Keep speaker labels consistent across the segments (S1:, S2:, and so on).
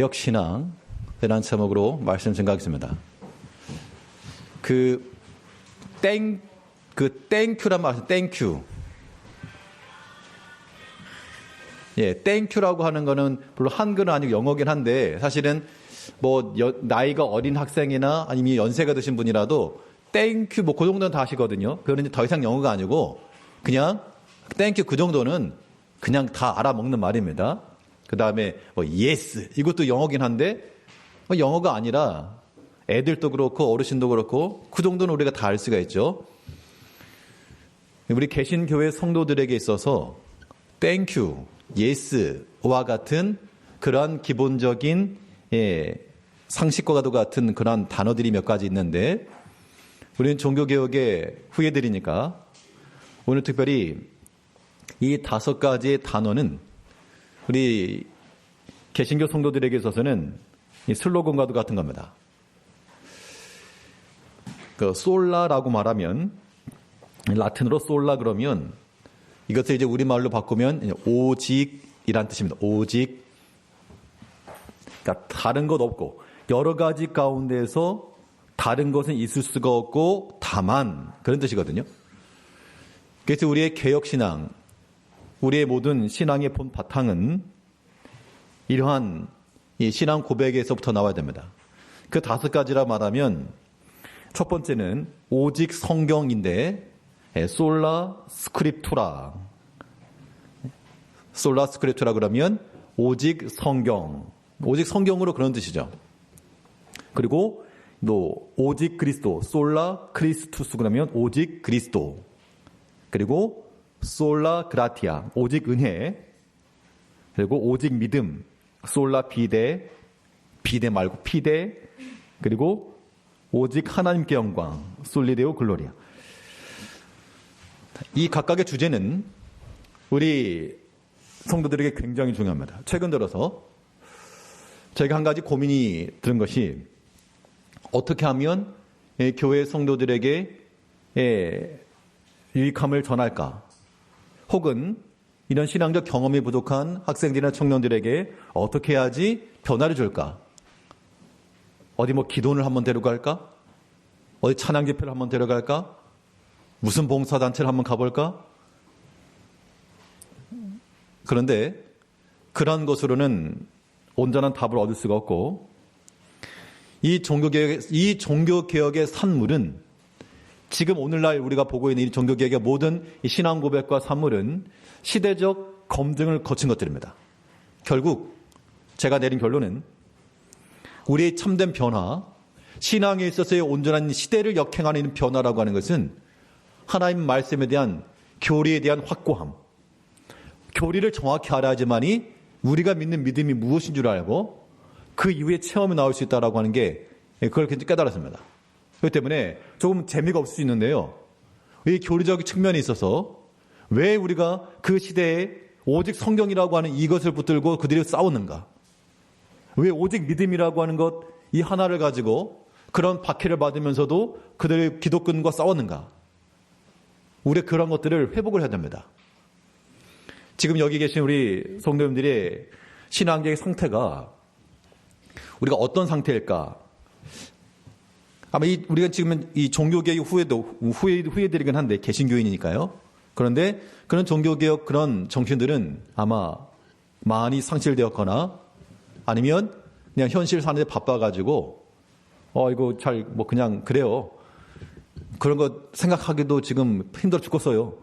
S1: 개혁신앙이라는 제목으로 말씀 증가하겠습니다. 땡큐란 말, 땡큐. 땡큐라고 하는 거는 물론 한글은 아니고 영어긴 한데 사실은 나이가 어린 학생이나 아니면 연세가 드신 분이라도 땡큐 그 정도는 다 하시거든요. 그거는 이제 더 이상 영어가 아니고 그냥 땡큐 그 정도는 그냥 다 알아먹는 말입니다. 그 다음에 yes 이것도 영어긴 한데 영어가 아니라 애들도 그렇고 어르신도 그렇고 그 정도는 우리가 다 알 수가 있죠. 우리 개신교회 성도들에게 있어서 땡큐, 예스와 같은 그러한 기본적인 상식과도 같은 그러한 단어들이 몇 가지 있는데 우리는 종교개혁의 후예들이니까 오늘 특별히 이 5가지의 단어는 우리 개신교 성도들에게 있어서는 이 슬로건과도 같은 겁니다. 솔라라고 말하면 라틴어로 솔라 그러면 이것을 이제 우리말로 바꾸면 오직이란 뜻입니다. 오직. 그러니까 다른 것 없고 여러 가지 가운데서 다른 것은 있을 수가 없고 다만 그런 뜻이거든요. 그래서 우리의 개혁신앙, 우리의 모든 신앙의 본 바탕은 이러한 이 신앙 고백에서부터 나와야 됩니다. 그 5가지라 말하면 첫 번째는 오직 성경인데 솔라 스크립투라. 솔라 스크립투라 그러면 오직 성경. 오직 성경으로 그런 뜻이죠. 그리고 또 오직 그리스도. 솔라 크리스투스 그러면 오직 그리스도. 그리고 솔라 그라티아. 오직 은혜. 그리고 오직 믿음. 솔라 비데. 비데 말고 피데. 그리고 오직 하나님께 영광. 솔리데오 글로리아. 이 각각의 주제는 우리 성도들에게 굉장히 중요합니다. 최근 들어서 저희가 한 가지 고민이 드는 것이 어떻게 하면 교회 성도들에게 유익함을 전할까? 혹은 이런 신앙적 경험이 부족한 학생들이나 청년들에게 어떻게 해야지 변화를 줄까? 어디 기도원을 한번 데려갈까? 어디 찬양 집회를 한번 데려갈까? 무슨 봉사단체를 한번 가볼까? 그런데 그러한 것으로는 온전한 답을 얻을 수가 없고 이 종교개혁의 산물은 지금 오늘날 우리가 보고 있는 이 종교개혁의 모든 이 신앙 고백과 산물은 시대적 검증을 거친 것들입니다. 결국 제가 내린 결론은 우리의 참된 변화, 신앙에 있어서의 온전한 시대를 역행하는 변화라고 하는 것은 하나님 말씀에 대한 교리에 대한 확고함, 교리를 정확히 알아야지만이 우리가 믿는 믿음이 무엇인 줄 알고 그 이후에 체험이 나올 수 있다라고 하는 게 그걸 굉장히 깨달았습니다. 그렇기 때문에 조금 재미가 없을 수 있는데요. 이 교리적 측면에 있어서 왜 우리가 그 시대에 오직 성경이라고 하는 이것을 붙들고 그들이 싸웠는가? 왜 오직 믿음이라고 하는 것 이 하나를 가지고 그런 박해를 받으면서도 그들의 기독권과 싸웠는가? 우리가 그런 것들을 회복을 해야 됩니다. 지금 여기 계신 우리 성도님들의 신앙적인 상태가 우리가 어떤 상태일까? 아마 우리가 지금 이 종교개혁 후예들이긴 한데 개신교인이니까요. 그런데 그런 종교개혁 그런 정신들은 아마 많이 상실되었거나 아니면 그냥 현실 사는데 바빠가지고 이거 잘 그냥 그래요. 그런 거 생각하기도 지금 힘들어 죽겠어요.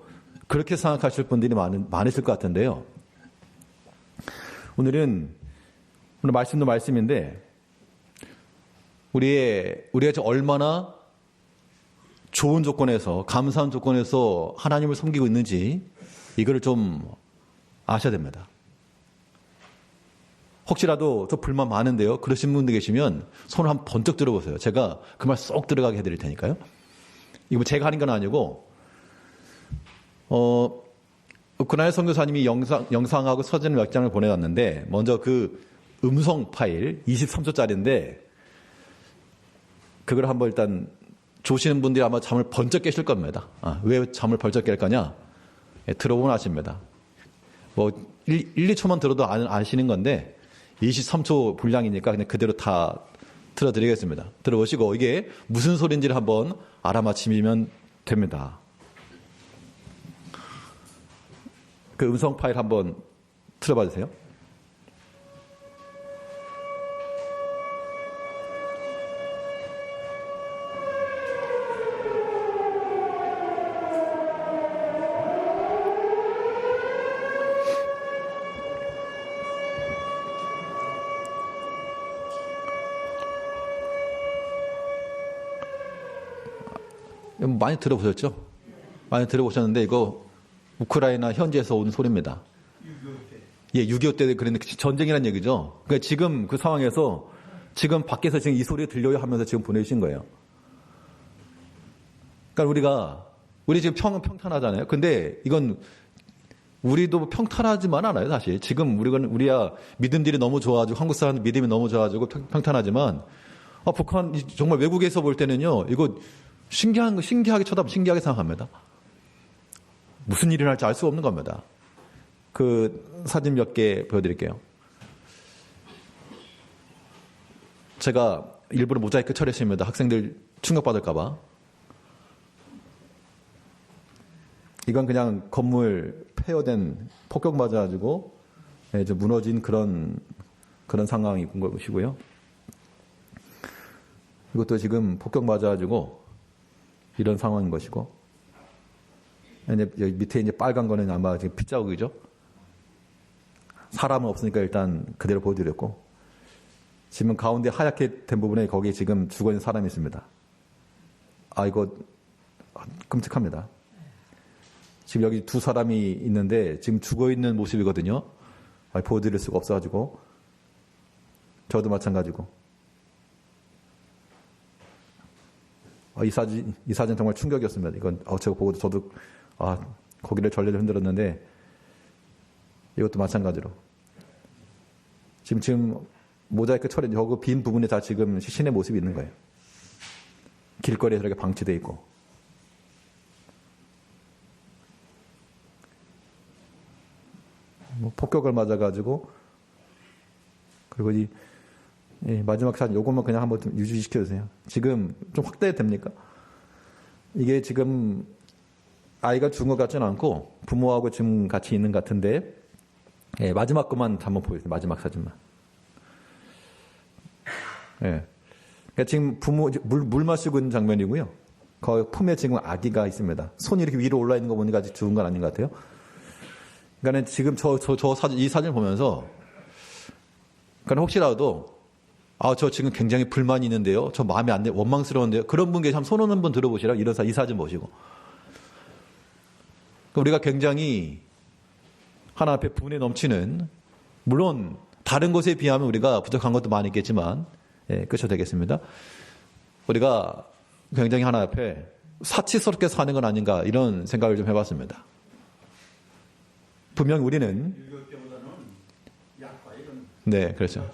S1: 그렇게 생각하실 분들이 많으실 것 같은데요. 오늘 말씀도 말씀인데 우리가 얼마나 좋은 조건에서 감사한 조건에서 하나님을 섬기고 있는지 이거를 좀 아셔야 됩니다. 혹시라도 저 불만 많은데요. 그러신 분들 계시면 손을 한번 번쩍 들어보세요. 제가 그 말 쏙 들어가게 해드릴 테니까요. 이거 제가 하는 건 아니고 그날 선교사님이 영상하고 사진 몇 장을 보내왔는데 먼저 그 음성 파일 23초짜리인데 그걸 한번 일단 조시는 분들이 아마 잠을 번쩍 깨실 겁니다. 왜 잠을 번쩍 깰 거냐? 들어보면 아십니다. 1, 2초만 들어도 아시는 건데 23초 분량이니까 그냥 그대로 다 틀어드리겠습니다. 들어보시고 이게 무슨 소리인지를 한번 알아맞히면 됩니다. 그 음성 파일 한번 틀어봐 주세요. 많이 들어보셨죠? 많이 들어보셨는데 이거 우크라이나 현지에서 온 소리입니다. 6.25 때. 예, 6.25 때 그런데 전쟁이란 얘기죠. 그러니까 지금 그 상황에서 지금 밖에서 지금 이 소리 들려요 하면서 지금 보내주신 거예요. 그러니까 우리 지금 평탄하잖아요. 근데 이건 우리도 평탄하지만 않아요, 사실. 지금 우리야 믿음들이 너무 좋아가지고 한국 사람들 믿음이 너무 좋아가지고 평탄하지만 북한 정말 외국에서 볼 때는요, 이거 신기하게 신기하게 생각합니다. 무슨 일이 날지 알 수 없는 겁니다. 그 사진 몇 개 보여드릴게요. 제가 일부러 모자이크 처리했습니다. 학생들 충격받을까봐. 이건 그냥 건물 폐허된 폭격 맞아가지고 이제 무너진 그런 상황이 본 것이고요. 이것도 지금 폭격 맞아가지고 이런 상황인 것이고, 여기 밑에 이제 빨간 거는 아마 지금 핏자국이죠. 사람은 없으니까 일단 그대로 보여드렸고, 지금 가운데 하얗게 된 부분에 거기 지금 죽어 있는 사람이 있습니다. 이거 끔찍합니다. 지금 여기 두 사람이 있는데 지금 죽어 있는 모습이거든요. 보여드릴 수가 없어가지고, 저도 마찬가지고. 이 사진 정말 충격이었습니다. 이건 제가 보고 저도 고개를 절레절 흔들었는데, 이것도 마찬가지로 지금 모자이크 처리 저거 빈 부분에 다 지금 시신의 모습이 있는 거예요. 길거리에 이렇게 방치돼 있고. 폭격을 맞아가지고, 그리고 이 마지막 사진, 요것만 그냥 한번 좀 유지시켜주세요. 지금 좀 확대됩니까? 이게 지금 아이가 죽은 것 같지는 않고 부모하고 지금 같이 있는 것 같은데, 마지막 것만 한번 보여주세요. 마지막 사진만. 그러니까 지금 부모 물 마시고 있는 장면이고요. 그 품에 지금 아기가 있습니다. 손이 이렇게 위로 올라 있는 거 보니까 아직 죽은 건 아닌 것 같아요. 그러니까 지금 이 사진을 보면서, 그러니까 혹시라도 저 지금 굉장히 불만이 있는데요. 저 마음에 안 돼, 원망스러운데요. 그런 분 계시면 손 오는 분 들어보시라. 이 사진 보시고. 우리가 굉장히 하나 앞에 분에 넘치는, 물론 다른 곳에 비하면 우리가 부족한 것도 많이 있겠지만, 끝이 되겠습니다. 우리가 굉장히 하나 앞에 사치스럽게 사는 건 아닌가, 이런 생각을 좀 해봤습니다. 분명 우리는, 네, 그렇죠.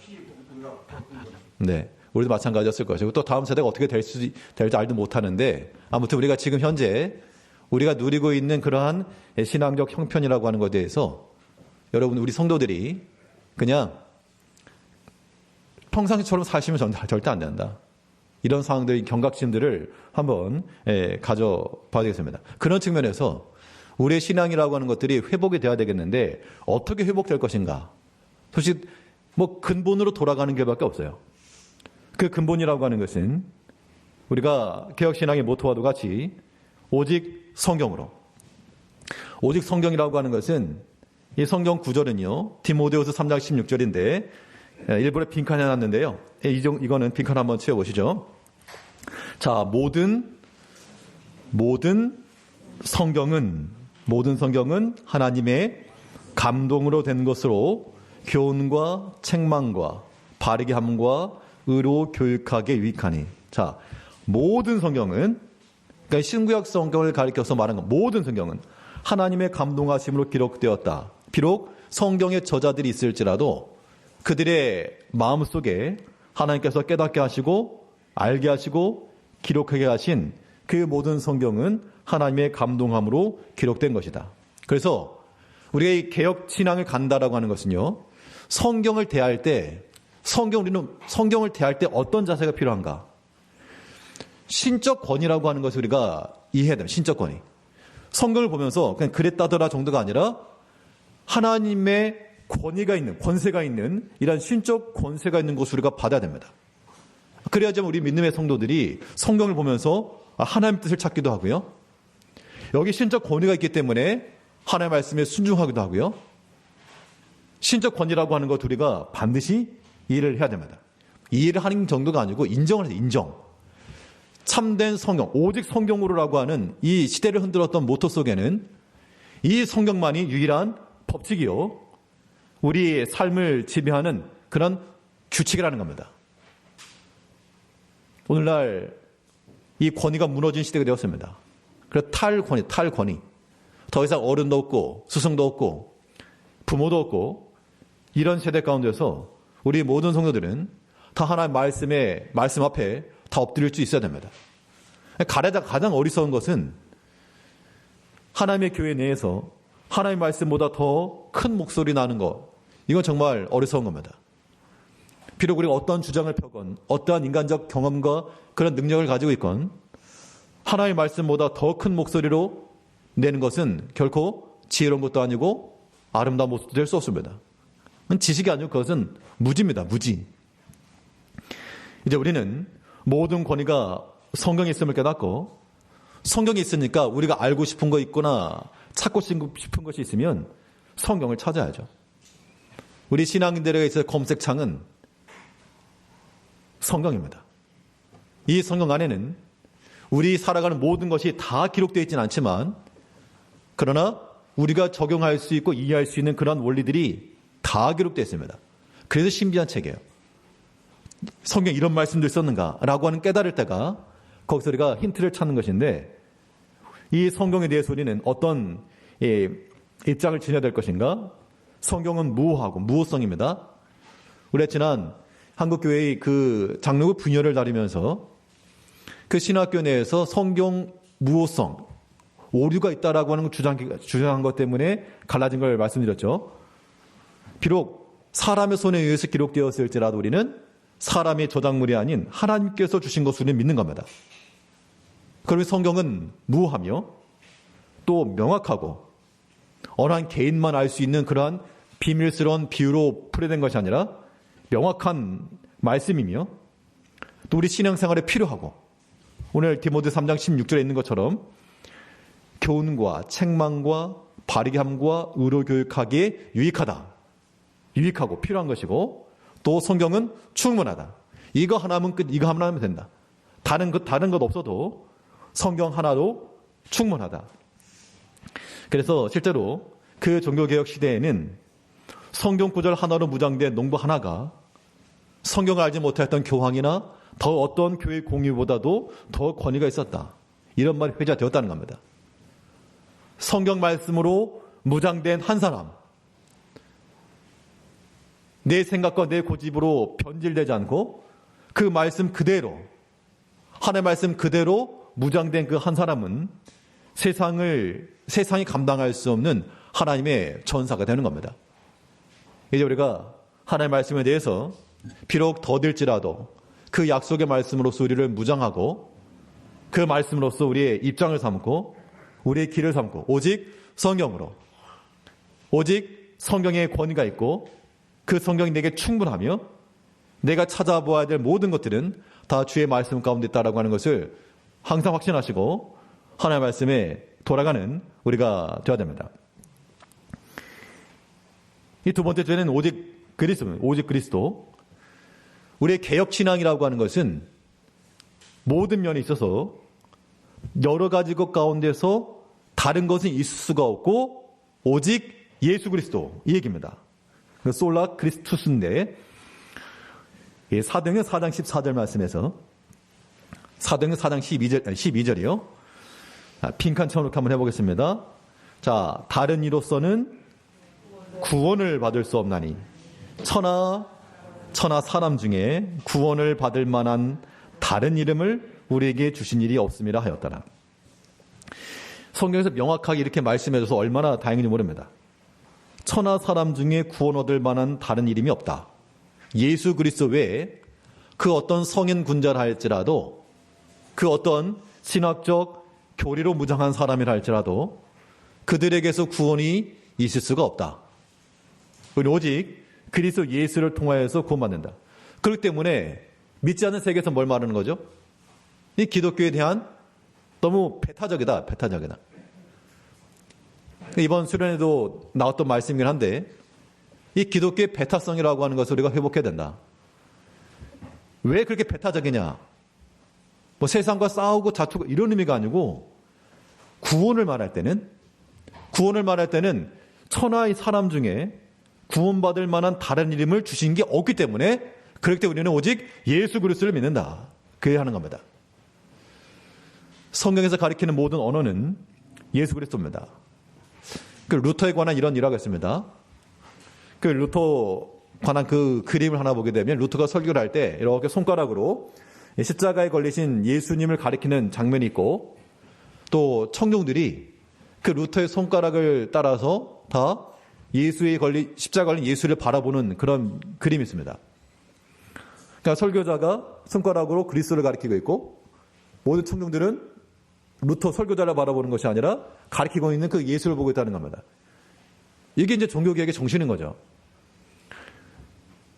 S1: 네, 우리도 마찬가지였을 것이고, 또 다음 세대가 어떻게 될지 알도 못하는데, 아무튼 우리가 지금 현재 우리가 누리고 있는 그러한 신앙적 형편이라고 하는 것에 대해서 여러분, 우리 성도들이 그냥 평상시처럼 사시면 절대 안 된다. 이런 상황들, 경각심들을 한번 가져봐야 되겠습니다. 그런 측면에서 우리의 신앙이라고 하는 것들이 회복이 돼야 되겠는데, 어떻게 회복될 것인가? 솔직히 근본으로 돌아가는 길밖에 없어요. 그 근본이라고 하는 것은 우리가 개혁신앙의 모토와도 같이 오직 성경으로, 오직 성경이라고 하는 것은, 이 성경 구절은요, 디모데후서 3장 16절인데 일부러 빈칸 해놨는데요. 이거는 빈칸 한번 채워보시죠. 자, 모든 성경은 하나님의 감동으로 된 것으로 교훈과 책망과 바르게 함과 의로 교육하게 유익하니. 자, 모든 성경은, 그러니까 신구약 성경을 가리켜서 말한 건, 모든 성경은 하나님의 감동하심으로 기록되었다. 비록 성경의 저자들이 있을지라도 그들의 마음속에 하나님께서 깨닫게 하시고 알게 하시고 기록하게 하신 그 모든 성경은 하나님의 감동함으로 기록된 것이다. 그래서 우리가 이 개혁 신앙을 간다라고 하는 것은요, 성경을 대할 때 어떤 자세가 필요한가? 신적 권위라고 하는 것을 우리가 이해해야 됩니다. 신적 권위. 성경을 보면서 그냥 그랬다더라 정도가 아니라 하나님의 권위가 있는, 권세가 있는 이런 신적 권세가 있는 것을 우리가 받아야 됩니다. 그래야지만 우리 믿음의 성도들이 성경을 보면서 하나님 뜻을 찾기도 하고요. 여기 신적 권위가 있기 때문에 하나님의 말씀에 순종하기도 하고요. 신적 권위라고 하는 것 우리가 반드시 이해를 해야 됩니다. 이해를 하는 정도가 아니고 인정을 해서 인정. 참된 성경, 오직 성경으로라고 하는 이 시대를 흔들었던 모토 속에는 이 성경만이 유일한 법칙이요. 우리의 삶을 지배하는 그런 규칙이라는 겁니다. 오늘날 이 권위가 무너진 시대가 되었습니다. 그래서 탈권위. 더 이상 어른도 없고 스승도 없고 부모도 없고 이런 세대 가운데서 우리 모든 성도들은 다 하나님의 말씀 앞에 다 엎드릴 수 있어야 됩니다. 가장 어리석은 것은 하나님의 교회 내에서 하나님의 말씀보다 더 큰 목소리 나는 것. 이건 정말 어리석은 겁니다. 비록 우리가 어떤 주장을 펴건 어떠한 인간적 경험과 그런 능력을 가지고 있건 하나님의 말씀보다 더 큰 목소리로 내는 것은 결코 지혜로운 것도 아니고 아름다운 모습도 될 수 없습니다. 지식이 아니고 그것은 무지입니다. 무지. 이제 우리는 모든 권위가 성경에 있음을 깨닫고 성경이 있으니까 우리가 알고 싶은 거 있거나 찾고 싶은 것이 있으면 성경을 찾아야죠. 우리 신앙인들에게 있어서 검색창은 성경입니다. 이 성경 안에는 우리 살아가는 모든 것이 다 기록되어 있지는 않지만 그러나 우리가 적용할 수 있고 이해할 수 있는 그런 원리들이 다 기록되어 있습니다. 그래서 신비한 책이에요. 성경 이런 말씀도 있었는가라고 하는 깨달을 때가 거기서 우리가 힌트를 찾는 것인데 이 성경에 대해서 우리는 어떤 입장을 지녀야 될 것인가? 성경은 무오하고 무오성입니다. 우리가 지난 한국교회의 그 장로교 분열을 다루면서 그 신학교 내에서 성경 무오성, 오류가 있다라고 하는 주장한 것 때문에 갈라진 걸 말씀드렸죠. 비록 사람의 손에 의해서 기록되었을지라도 우리는 사람의 저작물이 아닌 하나님께서 주신 것을 믿는 겁니다. 그러면 성경은 무오하며 또 명확하고 어느 한 개인만 알 수 있는 그러한 비밀스러운 비유로 풀이된 것이 아니라 명확한 말씀이며 또 우리 신앙생활에 필요하고 오늘 디모데 3장 16절에 있는 것처럼 교훈과 책망과 바르게 함과 의로 교육하기에 유익하고 필요한 것이고 또 성경은 충분하다. 이거 하나면 끝, 이거 하나면 된다. 다른 것 없어도 성경 하나도 충분하다. 그래서 실제로 그 종교개혁 시대에는 성경 구절 하나로 무장된 농부 하나가 성경을 알지 못했던 교황이나 더 어떤 교회 공유보다도 더 권위가 있었다. 이런 말이 회자되었다는 겁니다. 성경 말씀으로 무장된 한 사람, 내 생각과 내 고집으로 변질되지 않고 그 말씀 그대로, 하나님의 말씀 그대로 무장된 그 한 사람은 세상이 감당할 수 없는 하나님의 전사가 되는 겁니다. 이제 우리가 하나님의 말씀에 대해서 비록 더딜지라도 그 약속의 말씀으로서 우리를 무장하고 그 말씀으로서 우리의 입장을 삼고 우리의 길을 삼고 오직 성경으로, 오직 성경의 권위가 있고 그 성경이 내게 충분하며 내가 찾아보아야 될 모든 것들은 다 주의 말씀 가운데 있다라고 하는 것을 항상 확신하시고 하나님의 말씀에 돌아가는 우리가 되어야 됩니다. 이 두 번째 죄는 오직 그리스도. 우리의 개혁신앙이라고 하는 것은 모든 면에 있어서 여러 가지 것 가운데서 다른 것은 있을 수가 없고 오직 예수 그리스도, 이 얘기입니다. 솔라 크리스투스인데 사도행전 4장 14절 말씀에서 사도행전 4장 12절이요. 빈칸 쳐놓고 한번 해보겠습니다. 자, 다른 이로서는 구원을 받을 수 없나니 천하 사람 중에 구원을 받을 만한 다른 이름을 우리에게 주신 일이 없음이라 하였더라. 성경에서 명확하게 이렇게 말씀해줘서 얼마나 다행인지 모릅니다. 천하 사람 중에 구원 얻을 만한 다른 이름이 없다. 예수 그리스도 외에 그 어떤 성인 군자라 할지라도, 그 어떤 신학적 교리로 무장한 사람이라 할지라도 그들에게서 구원이 있을 수가 없다. 우리는 오직 그리스도 예수를 통하여서 구원받는다. 그렇기 때문에 믿지 않는 세계에서 뭘 말하는 거죠? 이 기독교에 대한 너무 배타적이다. 배타적이다. 이번 수련회도 나왔던 말씀이긴 한데, 이 기독교의 배타성이라고 하는 것을 우리가 회복해야 된다. 왜 그렇게 배타적이냐? 뭐 세상과 싸우고 다투고 이런 의미가 아니고, 구원을 말할 때는 천하의 사람 중에 구원받을 만한 다른 이름을 주신 게 없기 때문에, 그렇기 때문에 우리는 오직 예수 그리스도를 믿는다. 그래야 하는 겁니다. 성경에서 가리키는 모든 언어는 예수 그리스도입니다. 그 루터에 관한 이런 일화가 있습니다. 그 루터 관한 그 그림을 하나 보게 되면, 루터가 설교를 할 때 이렇게 손가락으로 십자가에 걸리신 예수님을 가리키는 장면이 있고, 또 청중들이 그 루터의 손가락을 따라서 다 십자가에 걸린 예수를 바라보는 그런 그림이 있습니다. 그러니까 설교자가 손가락으로 그리스도를 가리키고 있고, 모든 청중들은 루터 설교자를 바라보는 것이 아니라 가리키고 있는 그 예수를 보고 있다는 겁니다. 이게 이제 종교개혁의 정신인 거죠.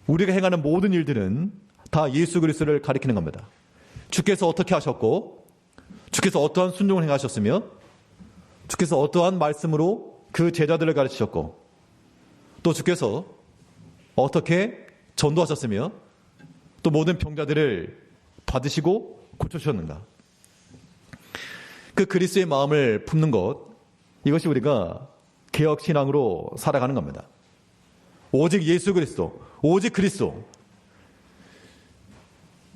S1: 우리가 행하는 모든 일들은 다 예수 그리스도를 가리키는 겁니다. 주께서 어떻게 하셨고, 주께서 어떠한 순종을 행하셨으며, 주께서 어떠한 말씀으로 그 제자들을 가르치셨고, 또 주께서 어떻게 전도하셨으며, 또 모든 병자들을 받으시고 고쳐주셨는가. 그 그리스도의 마음을 품는 것, 이것이 우리가 개혁신앙으로 살아가는 겁니다. 오직 예수 그리스도, 오직 그리스도.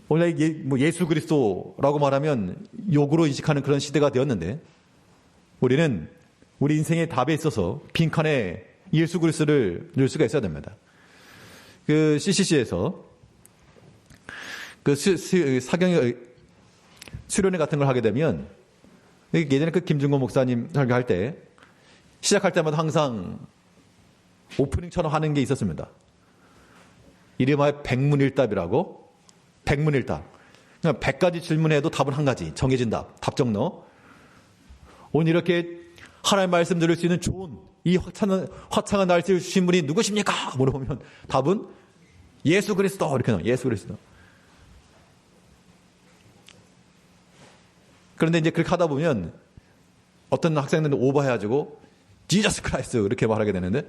S1: 원래 예수 그리스도라고 말하면 욕으로 인식하는 그런 시대가 되었는데, 우리는 우리 인생의 답에 있어서 빈칸에 예수 그리스도를 넣을 수가 있어야 됩니다. 그 CCC에서 그 수련회 같은 걸 하게 되면, 예전에 그 김중건 목사님 설교할 때 시작할 때마다 항상 오프닝처럼 하는 게 있었습니다. 이름하여 백문일답이라고. 백문일답. 그냥 100가지 질문해도 답은 한 가지. 정해진 답. 답정너. 오늘 이렇게 하나님의 말씀 들을 수 있는 좋은 이 화창한 날씨를 주신 분이 누구십니까? 물어보면 답은 예수 그리스도. 이렇게 나와요. 예수 그리스도. 그런데 이제 그렇게 하다 보면 어떤 학생들은 오버해가지고 지저스 크라이스트 이렇게 말하게 되는데,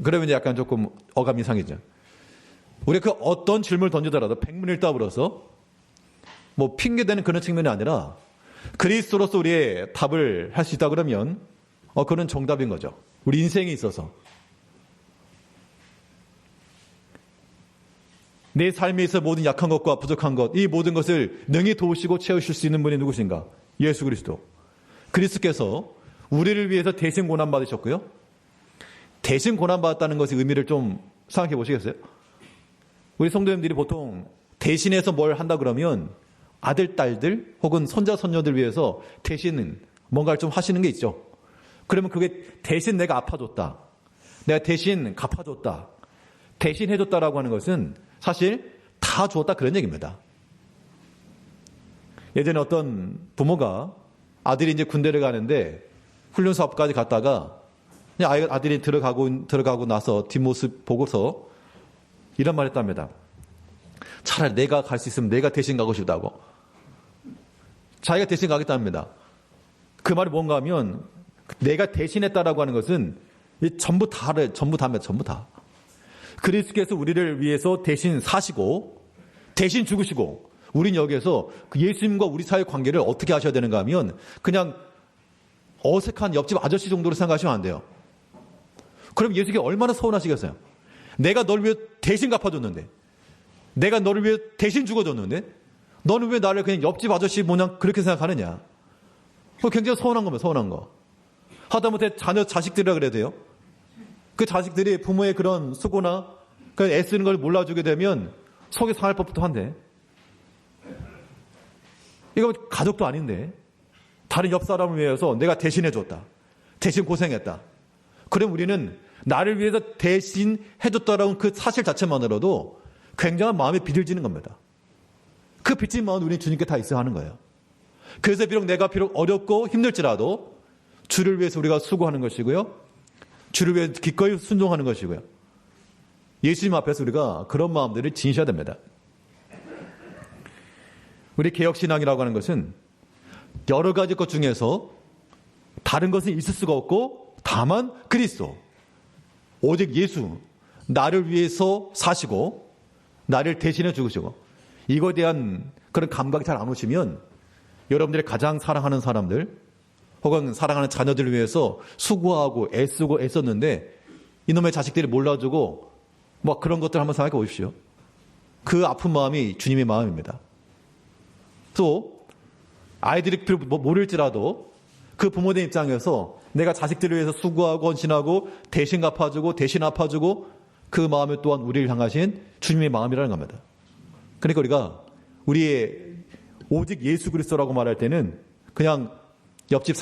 S1: 그러면 이제 약간 조금 어감 이상이죠. 우리가 그 어떤 질문을 던지더라도 백문일답으로서 뭐 핑계대는 그런 측면이 아니라 그리스도로서 우리의 답을 할 수 있다 그러면 그건 정답인 거죠. 우리 인생에 있어서. 내 삶에 있어 모든 약한 것과 부족한 것, 이 모든 것을 능히 도우시고 채우실 수 있는 분이 누구신가? 예수 그리스도. 그리스도께서 우리를 위해서 대신 고난받으셨고요. 대신 고난받았다는 것의 의미를 좀 생각해 보시겠어요? 우리 성도님들이 보통 대신해서 뭘 한다 그러면 아들, 딸들 혹은 손자, 손녀들 위해서 대신 뭔가를 좀 하시는 게 있죠. 그러면 그게 대신 내가 아파줬다. 내가 대신 갚아줬다. 대신 해줬다라고 하는 것은 사실 다 주었다 그런 얘기입니다. 예전에 어떤 부모가 아들이 이제 군대를 가는데 훈련사업까지 갔다가 그냥 아들이 들어가고 나서 뒷모습 보고서 이런 말 했답니다. 차라리 내가 갈 수 있으면 내가 대신 가고 싶다고. 자기가 대신 가겠답니다. 그 말이 뭔가 하면 내가 대신했다라고 하는 것은 전부 다입니다. 그리스도께서 우리를 위해서 대신 사시고 대신 죽으시고, 우린 여기에서 그 예수님과 우리 사이의 관계를 어떻게 하셔야 되는가 하면 그냥 어색한 옆집 아저씨 정도로 생각하시면 안 돼요. 그럼 예수님께 얼마나 서운하시겠어요? 내가 널 위해 대신 갚아줬는데, 내가 너를 위해 대신 죽어줬는데 너는 왜 나를 그냥 옆집 아저씨 모양 그렇게 생각하느냐? 굉장히 서운한 겁니다. 서운한 거. 하다못해 자식들이라 그래야 돼요. 그 자식들이 부모의 그런 수고나 그 애쓰는 걸 몰라주게 되면 속이 상할 법도 한데, 이거 가족도 아닌데 다른 옆 사람을 위해서 내가 대신해줬다. 대신 고생했다. 그럼 우리는 나를 위해서 대신 해줬다라는 그 사실 자체만으로도 굉장한 마음에 빚을 지는 겁니다. 그 빚진 마음은 우리 주님께 다 있어야 하는 거예요. 그래서 비록 어렵고 힘들지라도 주를 위해서 우리가 수고하는 것이고요. 주를 위해 기꺼이 순종하는 것이고요. 예수님 앞에서 우리가 그런 마음들을 지니셔야 됩니다. 우리 개혁신앙이라고 하는 것은 여러 가지 것 중에서 다른 것은 있을 수가 없고 다만 그리스도, 오직 예수, 나를 위해서 사시고 나를 대신해 죽으시고, 이거에 대한 그런 감각이 잘 안 오시면 여러분들이 가장 사랑하는 사람들 혹은 사랑하는 자녀들을 위해서 수고하고 애쓰고 애썼는데 이놈의 자식들이 몰라주고 뭐 그런 것들 한번 생각해 보십시오. 그 아픈 마음이 주님의 마음입니다. 또 아이들이 모를지라도 그 부모님 입장에서 내가 자식들을 위해서 수고하고 헌신하고 대신 갚아주고 대신 아파주고, 그 마음이 또한 우리를 향하신 주님의 마음이라는 겁니다. 그러니까 우리가 우리의 오직 예수 그리스도라고 말할 때는 그냥 옆집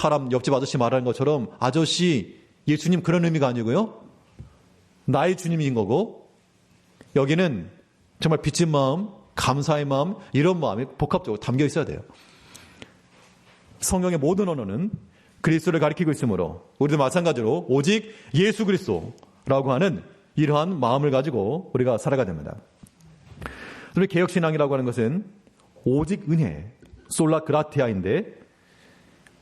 S1: 아저씨 말하는 것처럼 아저씨 예수님 그런 의미가 아니고요. 나의 주님인 거고, 여기는 정말 빚진 마음, 감사의 마음, 이런 마음이 복합적으로 담겨 있어야 돼요. 성경의 모든 언어는 그리스도를 가리키고 있으므로 우리도 마찬가지로 오직 예수 그리스도라고 하는 이러한 마음을 가지고 우리가 살아가야 됩니다. 우리 개혁신앙이라고 하는 것은 오직 은혜, 솔라 그라티아인데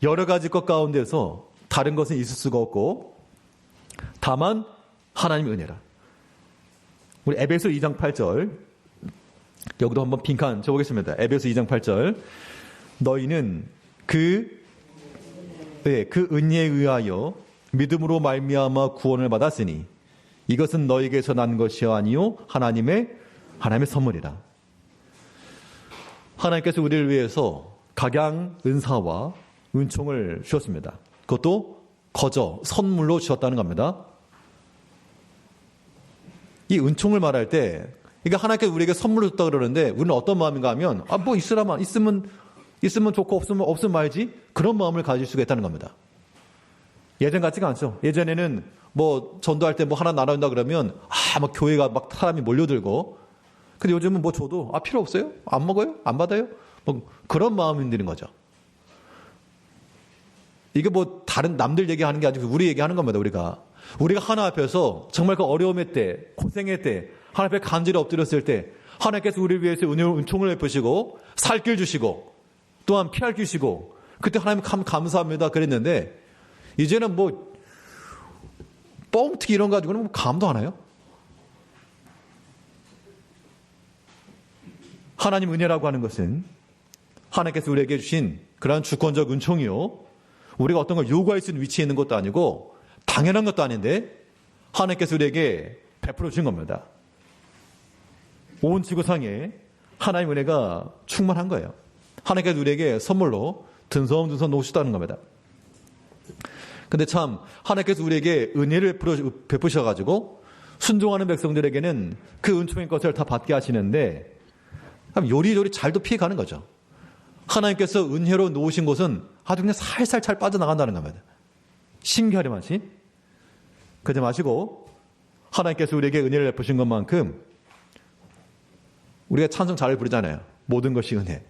S1: 여러 가지 것 가운데서 다른 것은 있을 수가 없고 다만 하나님의 은혜라. 우리 에베소 2장 8절 여기도 한번 빈칸 쳐보겠습니다. 에베소 2장 8절 너희는 그 은혜에 의하여 믿음으로 말미암아 구원을 받았으니 이것은 너희에게서 난 것이 아니요 하나님의 선물이라. 하나님께서 우리를 위해서 각양 은사와 은총을 주셨습니다. 그것도 거저 선물로 주셨다는 겁니다. 이 은총을 말할 때, 그러니까 하나님께서 우리에게 선물을 줬다 그러는데 우리는 어떤 마음인가 하면 뭐 있으면 좋고 없으면 말지, 그런 마음을 가질 수가 있다는 겁니다. 예전 같지가 않죠. 예전에는 뭐 전도할 때 뭐 하나 나눠준다 그러면 막 교회가 막 사람이 몰려들고, 근데 요즘은 뭐 줘도 필요 없어요? 안 먹어요? 안 받아요? 뭐 그런 마음이 드는 거죠. 이게 뭐 다른 남들 얘기하는 게 아니고 우리 얘기하는 겁니다. 우리가 하나 앞에서 정말 그 어려움의 때, 고생의 때, 하나 앞에 간절히 엎드렸을 때 하나님께서 우리를 위해서 은총을 베푸시고 살 길 주시고 또한 피할 길 주시고, 그때 하나님 감사합니다 그랬는데 이제는 뭐 뻥튀기 이런 거 가지고는 뭐 감도 안 해요. 하나님 은혜라고 하는 것은 하나님께서 우리에게 주신 그러한 주권적 은총이요, 우리가 어떤 걸 요구할 수 있는 위치에 있는 것도 아니고 당연한 것도 아닌데 하나님께서 우리에게 베풀어 주신 겁니다. 온 지구상에 하나님 은혜가 충만한 거예요. 하나님께서 우리에게 선물로 든섬든섬 놓으셨다는 겁니다. 근데 참 하나님께서 우리에게 은혜를 베푸셔가지고 순종하는 백성들에게는 그 은총의 것을 다 받게 하시는데 요리조리 잘도 피해가는 거죠. 하나님께서 은혜로 놓으신 곳은 아주 그냥 살살 잘 빠져나간다는 겁니다. 신기하리만치. 그러지 마시고 하나님께서 우리에게 은혜를 베푸신 것만큼 우리가 찬송 잘 부르잖아요. 모든 것이 은혜.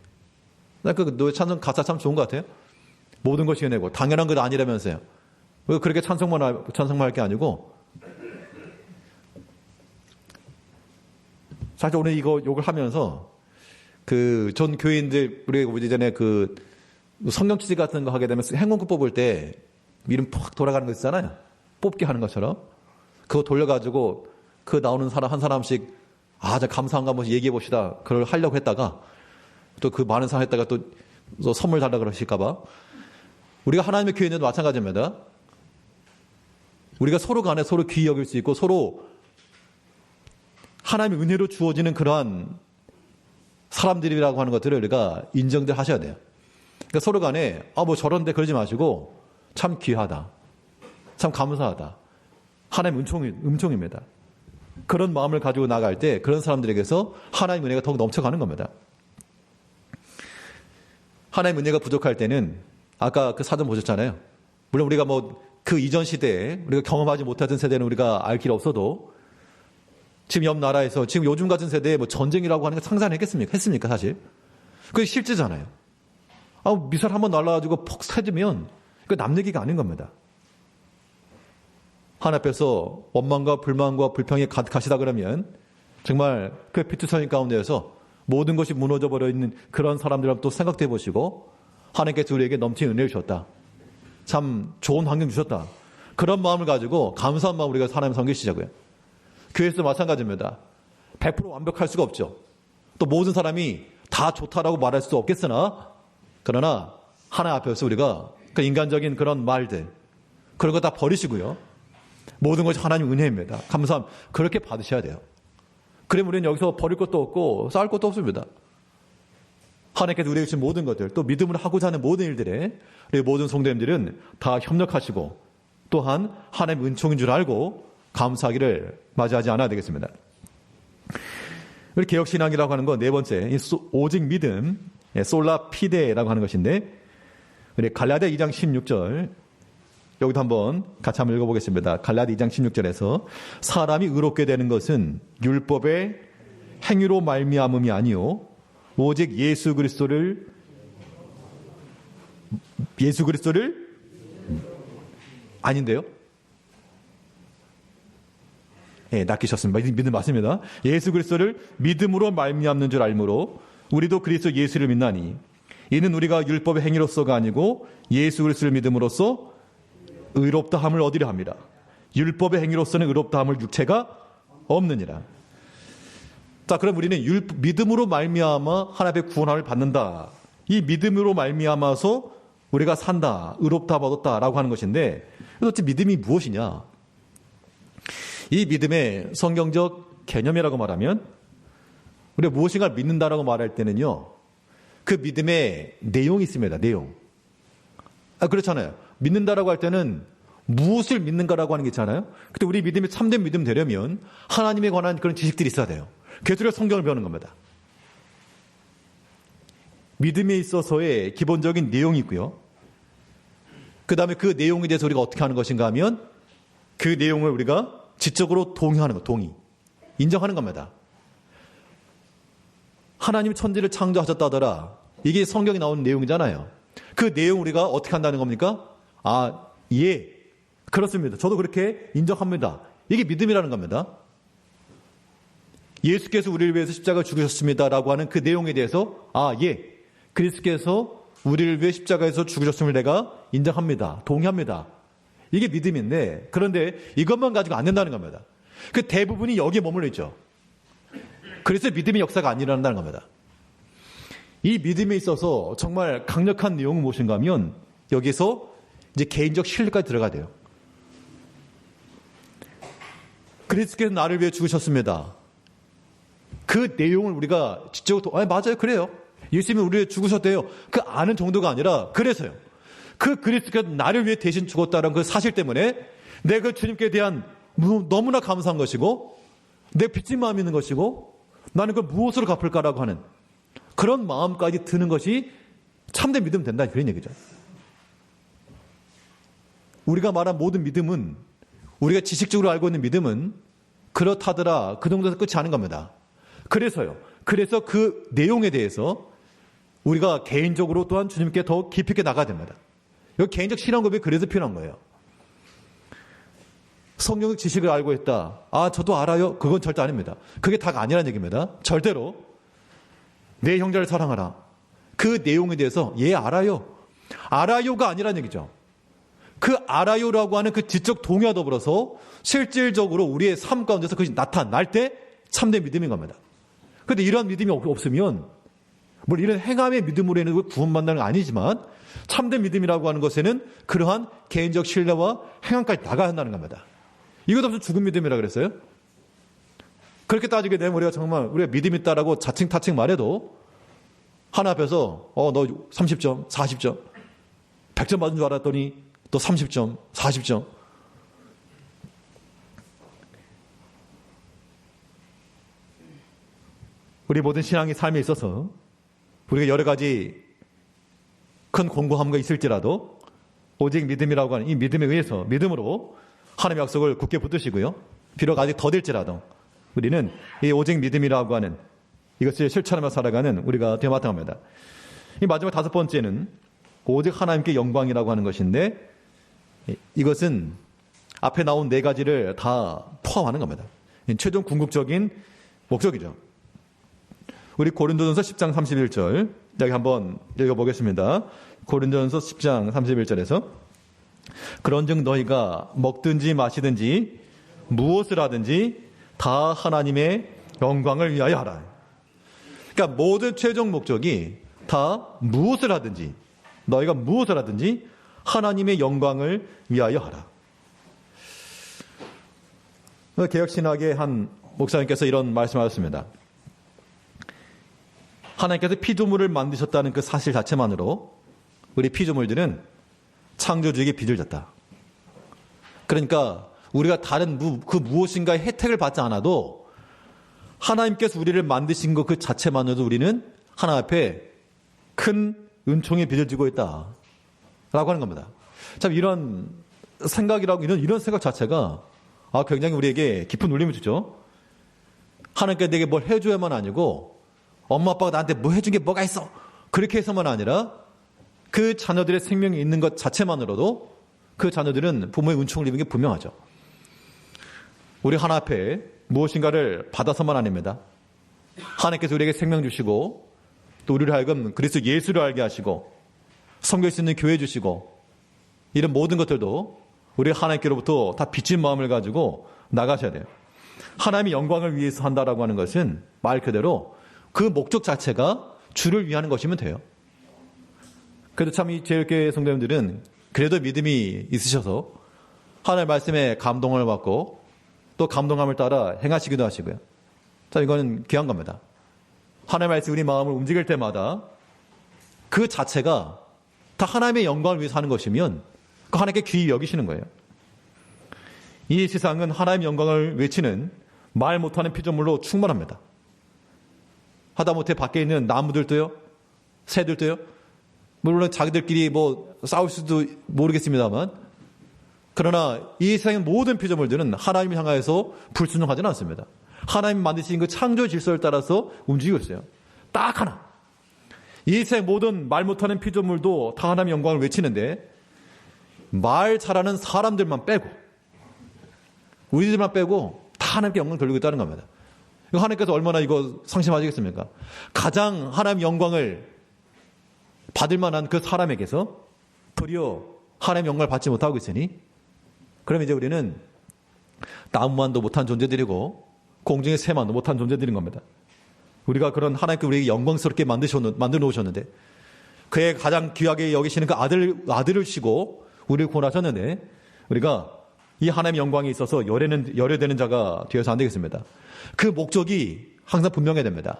S1: 너 찬송 가사 참 좋은 것 같아요. 모든 것이 은혜고 당연한 것 아니라면서요. 그렇게 찬송만 할 게 아니고, 사실 오늘 욕을 하면서 전 교인들 우리 예전에 성경 취지 같은 거 하게 되면 행운권 뽑을 때 이름 팍 돌아가는 거 있잖아요. 뽑기 하는 것처럼 그거 돌려가지고 나오는 사람 한 사람씩 저 감사한 거 한번 얘기해 봅시다. 그걸 하려고 했다가 또 그 많은 사람 했다가 또 선물 달라 그러실까봐. 우리가 하나님의 교회는 마찬가지입니다. 우리가 서로 간에 서로 귀히 여길 수 있고 서로 하나님의 은혜로 주어지는 그러한 사람들이라고 하는 것들을 우리가 인정들 하셔야 돼요. 그러니까 서로 간에 뭐 저런데 그러지 마시고 참 귀하다, 참 감사하다, 하나님 은총입니다. 그런 마음을 가지고 나갈 때 그런 사람들에게서 하나님 은혜가 더욱 넘쳐가는 겁니다. 하나님 은혜가 부족할 때는 아까 그 사전 보셨잖아요. 물론 우리가 그 이전 시대에 우리가 경험하지 못하던 세대는 우리가 알 길 없어도 지금 옆 나라에서 지금 요즘 같은 세대에 뭐 전쟁이라고 하는 거 상상했겠습니까? 했습니까, 사실? 그게 실제잖아요. 미사일 한번 날라가지고 퍽 터지면 그 남 얘기가 아닌 겁니다. 하나님 앞에서 원망과 불만과 불평이 가득하시다 그러면 정말 그 피투성이 가운데에서 모든 것이 무너져 버려 있는 그런 사람들을 또 생각해 보시고 하나님께서 우리에게 넘치는 은혜를 주셨다. 참 좋은 환경 주셨다. 그런 마음을 가지고 감사한 마음으로 우리가 하나님 섬기시자고요. 교회에서도 마찬가지입니다. 100% 완벽할 수가 없죠. 또 모든 사람이 다 좋다라고 말할 수 없겠으나 그러나 하나님 앞에서 우리가 그 인간적인 그런 말들 그런 거 다 버리시고요. 모든 것이 하나님 은혜입니다. 감사함 그렇게 받으셔야 돼요. 그러면 우리는 여기서 버릴 것도 없고 쌓을 것도 없습니다. 하나님께서 우리에게 주신 모든 것들 또 믿음을 하고자 하는 모든 일들에 우리 모든 성도님들은 다 협력하시고 또한 하나님의 은총인 줄 알고 감사하기를 맞이하지 않아야 되겠습니다. 우리 개혁신앙이라고 하는 건 네 번째 오직 믿음 솔라 피데라고 하는 것인데 우리 갈라디아 2장 16절 여기도 한번 같이 한번 읽어보겠습니다. 갈라디아 2장 16절에서 사람이 의롭게 되는 것은 율법의 행위로 말미암음이 아니요 오직 예수 그리스도를 아닌데요? 낚이셨습니다. 믿음 맞습니다. 예수 그리스도를 믿음으로 말미암는 줄 알므로 우리도 그리스도 예수를 믿나니 이는 우리가 율법의 행위로서가 아니고 예수 그리스도를 믿음으로써 의롭다함을 얻으려 합니다. 율법의 행위로서는 의롭다함을 육체가 없느니라. 자, 그럼 우리는 믿음으로 말미암아 하나님의 구원함을 받는다. 이 믿음으로 말미암아서 우리가 산다, 의롭다 얻었다라고 하는 것인데 도대체 믿음이 무엇이냐? 이 믿음의 성경적 개념이라고 말하면 우리가 무엇인가를 믿는다라고 말할 때는요. 그 믿음의 내용이 있습니다. 내용. 그렇잖아요. 믿는다라고 할 때는 무엇을 믿는가라고 하는 게 있잖아요. 근데 우리 믿음이 참된 믿음 되려면 하나님에 관한 그런 지식들이 있어야 돼요. 그래서 우리가 성경을 배우는 겁니다. 믿음에 있어서의 기본적인 내용이 있고요. 그 다음에 그 내용에 대해서 우리가 어떻게 하는 것인가 하면 그 내용을 우리가 지적으로 동의하는 것, 동의. 인정하는 겁니다. 하나님 천지를 창조하셨다더라. 이게 성경에 나오는 내용이잖아요. 그 내용 우리가 어떻게 한다는 겁니까? 예. 그렇습니다. 저도 그렇게 인정합니다. 이게 믿음이라는 겁니다. 예수께서 우리를 위해서 십자가를 죽으셨습니다라고 하는 그 내용에 대해서 예. 그리스도께서 우리를 위해 십자가에서 죽으셨음을 내가 인정합니다. 동의합니다. 이게 믿음인데 그런데 이것만 가지고 안 된다는 겁니다. 그 대부분이 여기에 머물러 있죠. 그래서 믿음의 역사가 안 일어난다는 겁니다. 이 믿음에 있어서 정말 강력한 내용은 무엇인가 하면 여기서 이제 개인적 신뢰까지 들어가야 돼요. 그리스도께서 나를 위해 죽으셨습니다. 그 내용을 우리가 지적으로 맞아요. 그래요. 예수님이 우리를 위해 죽으셨대요. 그 아는 정도가 아니라 그래서요. 그 그리스도께서 나를 위해 대신 죽었다는 그 사실 때문에 내가 주님께 대한 너무나 감사한 것이고 내 빚진 마음이 있는 것이고 나는 그걸 무엇으로 갚을까라고 하는 그런 마음까지 드는 것이 참된 믿음 된다 그런 얘기죠. 우리가 말한 모든 믿음은 우리가 지식적으로 알고 있는 믿음은 그렇다더라 그 정도에서 끝이 아닌 겁니다. 그래서요. 그래서 그 내용에 대해서 우리가 개인적으로 또한 주님께 더 깊이 있게 나가야 됩니다. 여기 개인적 신앙 고백이 그래서 필요한 거예요. 성경의 지식을 알고 있다. 저도 알아요. 그건 절대 아닙니다. 그게 다가 아니라는 얘기입니다. 절대로 내 형제를 사랑하라. 그 내용에 대해서 알아요. 알아요가 아니라는 얘기죠. 그 알아요라고 하는 그 지적 동의와 더불어서 실질적으로 우리의 삶 가운데서 그것이 나타날 때 참된 믿음인 겁니다. 그런데 이러한 믿음이 없으면 이런 행함의 믿음으로 인해서 구원받는 건 아니지만 참된 믿음이라고 하는 것에는 그러한 개인적 신뢰와 행함까지 나가야 한다는 겁니다. 이것 없으면 죽은 믿음이라 그랬어요. 그렇게 따지게 되면 우리가 정말 우리가 믿음 있다라고 자칭 말해도 하나 앞에서 너 30점, 40점, 100점 받은 줄 알았더니 또 30점, 40점. 우리 모든 신앙의 삶에 있어서 우리가 여러 가지 큰 공고함과 있을지라도 오직 믿음이라고 하는 이 믿음에 의해서 믿음으로 하나님의 약속을 굳게 붙드시고요. 비록 아직 더딜지라도 우리는 이 오직 믿음이라고 하는 이것을 실천하며 살아가는 우리가 되어 마땅합니다. 이 마지막 다섯 번째는 오직 하나님께 영광이라고 하는 것인데 이것은 앞에 나온 네 가지를 다 포함하는 겁니다. 최종 궁극적인 목적이죠. 우리 고린도전서 10장 31절 여기 한번 읽어보겠습니다. 고린도전서 10장 31절에서 그런즉 너희가 먹든지 마시든지 무엇을 하든지 다 하나님의 영광을 위하여 하라. 그러니까 모든 최종 목적이 다 무엇을 하든지 너희가 무엇을 하든지 하나님의 영광을 위하여 하라. 개혁신학의 한 목사님께서 이런 말씀하셨습니다. 하나님께서 피조물을 만드셨다는 그 사실 자체만으로 우리 피조물들은 창조주에게 빚을 졌다. 그러니까 우리가 다른 그 무엇인가의 혜택을 받지 않아도 하나님께서 우리를 만드신 것 그 자체만으로도 우리는 하나님 앞에 큰 은총의 빚을 지고 있다 라고 하는 겁니다. 참 이런 생각이라고 이런 생각 자체가 굉장히 우리에게 깊은 울림을 주죠. 하나님께 내게 뭘 해줘야만 아니고 엄마 아빠가 나한테 뭐 해준 게 뭐가 있어 그렇게 해서만 아니라 그 자녀들의 생명이 있는 것 자체만으로도 그 자녀들은 부모의 은총을 입은 게 분명하죠. 우리 하나 앞에 무엇인가를 받아서만 아닙니다. 하나님께서 우리에게 생명 주시고 또 우리를 하여금 그리스도 예수를 알게 하시고 섬길 수 있는 교회 주시고 이런 모든 것들도 우리 하나님께로부터 다 빚진 마음을 가지고 나가셔야 돼요. 하나님의 영광을 위해서 한다라고 하는 것은 말 그대로 그 목적 자체가 주를 위하는 것이면 돼요. 그래도 참 이 제일교회 성도님들은 그래도 믿음이 있으셔서 하나님의 말씀에 감동을 받고 또 감동함을 따라 행하시기도 하시고요. 자, 이거는 귀한 겁니다. 하나님의 말씀이 우리 마음을 움직일 때마다 그 자체가 다 하나님의 영광을 위해서 하는 것이면 그 하나님께 귀히 여기시는 거예요. 이 세상은 하나님의 영광을 외치는 말 못하는 피조물로 충만합니다. 하다못해 밖에 있는 나무들도요, 새들도요, 물론 자기들끼리 싸울 수도 모르겠습니다만, 그러나 이 세상의 모든 피조물들은 하나님을 향하여서 불순종하지는 않습니다. 하나님 만드신 그 창조 질서를 따라서 움직이고 있어요. 딱 하나. 이 세상 모든 말 못하는 피조물도 다 하나님의 영광을 외치는데 말 잘하는 사람들만 빼고 우리들만 빼고 다 하나님께 영광을 돌리고 있다는 겁니다. 하나님께서 얼마나 이거 상심하시겠습니까? 가장 하나님 영광을 받을 만한 그 사람에게서 도리어 하나님 영광을 받지 못하고 있으니 그럼 이제 우리는 나무만도 못한 존재들이고 공중의 새만도 못한 존재들인 겁니다. 우리가 그런 하나님께 우리에게 영광스럽게 만들어 놓으셨는데 그의 가장 귀하게 여기시는 그 아들을 주시고 우리를 구원하셨는데 우리가 이 하나님의 영광에 있어서 열애되는 자가 되어서 안 되겠습니다. 그 목적이 항상 분명해야 됩니다.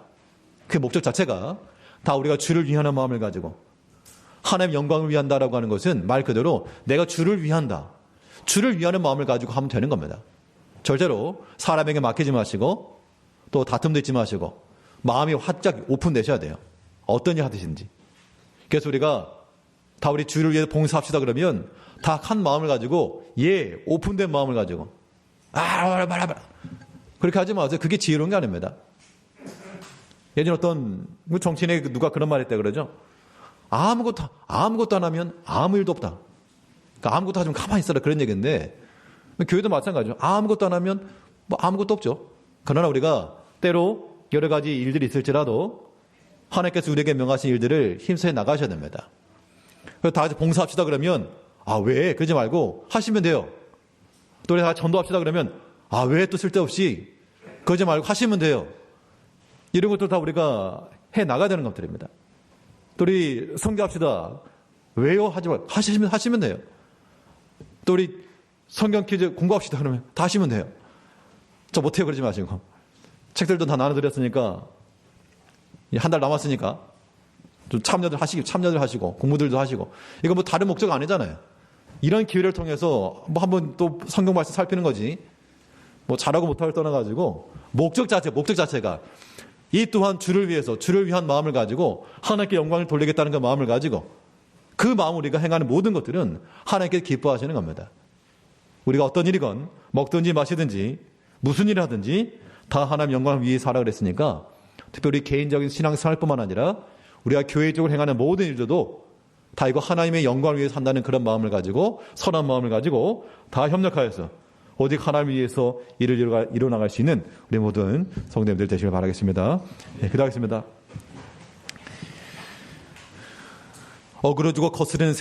S1: 그 목적 자체가 다 우리가 주를 위하는 마음을 가지고 하나님의 영광을 위한다라고 하는 것은 말 그대로 내가 주를 위한다. 주를 위하는 마음을 가지고 하면 되는 겁니다. 절대로 사람에게 맡기지 마시고 또 다툼도 있지 마시고 마음이 활짝 오픈되셔야 돼요. 어떤 일 하듯인지. 그래서 우리가 다 우리 주를 위해서 봉사합시다 그러면 다 한 마음을 가지고 오픈된 마음을 가지고 그렇게 하지 마세요. 그게 지혜로운 게 아닙니다. 예전에 어떤 정치인에 누가 그런 말 했다 그러죠. 아무것도 안 하면 아무 일도 없다. 그러니까 아무것도 하지 면 가만히 있어라 그런 얘기인데 교회도 마찬가지죠. 아무것도 안 하면 아무것도 없죠. 그러나 우리가 때로 여러 가지 일들이 있을지라도 하나님께서 우리에게 명하신 일들을 힘써 나가셔야 됩니다. 그래서 다 같이 봉사합시다 그러면 왜? 그러지 말고 하시면 돼요. 또 우리 다 같이 전도합시다 그러면 왜 또 쓸데없이 그러지 말고 하시면 돼요. 이런 것들 다 우리가 해 나가야 되는 것들입니다. 또 우리 성교합시다. 왜요? 하지 말고 하시면 돼요. 또 우리 성경 퀴즈 공부합시다 그러면 다 하시면 돼요. 저 못해요 그러지 마시고 책들도 다 나눠드렸으니까 한 달 남았으니까 좀 참여들 하시고 공부들도 하시고 이거 다른 목적 아니잖아요. 이런 기회를 통해서 한번 또 성경 말씀 살피는 거지 잘하고 못하고 떠나가지고 목적 자체가 이 또한 주를 위해서 주를 위한 마음을 가지고 하나님께 영광을 돌리겠다는 그 마음을 가지고 그 마음으로 우리가 행하는 모든 것들은 하나님께서 기뻐하시는 겁니다. 우리가 어떤 일이건 먹든지 마시든지 무슨 일을 하든지 다 하나님 영광을 위해서 하라 그랬으니까 특별히 개인적인 신앙생활뿐만 아니라 우리가 교회적으로 행하는 모든 일들도 다 이거 하나님의 영광을 위해서 한다는 그런 마음을 가지고 선한 마음을 가지고 다 협력하여서 오직 하나님을 위해서 일을 이뤄나갈 수 있는 우리 모든 성도님들 되시길 바라겠습니다. 네, 기도하겠습니다. 어그러지고 거스르는